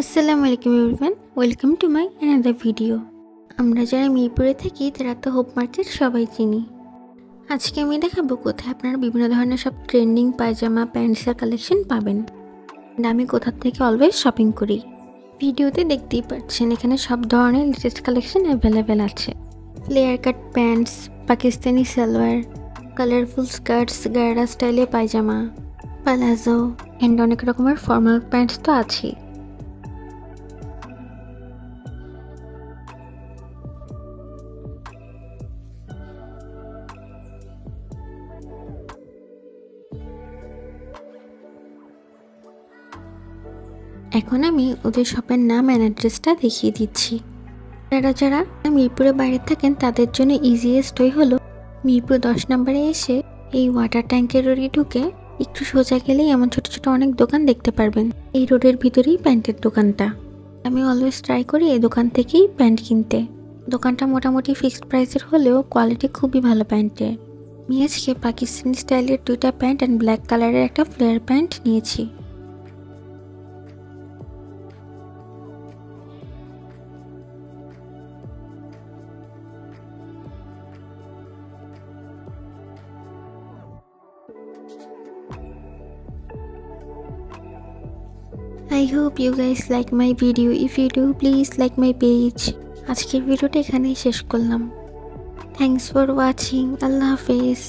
আসসালামু আলাইকুম everyone, welcome to my another video. আমরা যারা মিরপুরে থাকি তারা তো হোপ মার্কেট সবাই চিনি। আজকে আমি দেখাবো কোথায় আপনারা বিভিন্ন ধরনের সব ট্রেন্ডিং পায়জামা প্যান্টসের কালেকশন পাবেন। আর আমি কোথা থেকে অলওয়েজ শপিং করি। ভিডিওতে দেখতেই পাচ্ছেন এখানে সব ধরনের লেটেস্ট কালেকশন অ্যাভেলেবেল আছে। Flare cut pants, Pakistani salwar, colourful skirts, gharara স্টাইলে পায়জামা, পালাজো অ্যান্ড অনেক রকমের ফর্মাল প্যান্টস তো আছেই। এখন আমি ওদের শপের নাম অ্যান্ড অ্যাড্রেসটা দেখিয়ে দিচ্ছি। যারা যারা মিরপুরের বাইরে থাকেন তাদের জন্য ইজিয়েস্ট ওয়ে হলো মিরপুর 10 নম্বরে এসে এই ওয়াটার ট্যাঙ্কের রোডে ঢুকে একটু সোজা গেলেই এমন ছোট ছোট অনেক দোকান দেখতে পারবেন। এই রোডের ভিতরেই প্যান্টের দোকানটা। আমি অলওয়েজ ট্রাই করি এই দোকান থেকেই প্যান্ট কিনতে। দোকানটা মোটামুটি ফিক্সড প্রাইসের হলেও কোয়ালিটি খুবই ভালো প্যান্টের। আমি আজকে পাকিস্তানি স্টাইলের 2টা প্যান্ট অ্যান্ড ব্ল্যাক কালারের একটা ফ্লেয়ার প্যান্ট নিয়েছি। I hope you guys like my video. If you do, please like my page. আজকের ভিডিওটা এখানেই শেষ করলাম। Thanks for watching. আল্লাহ হাফেজ।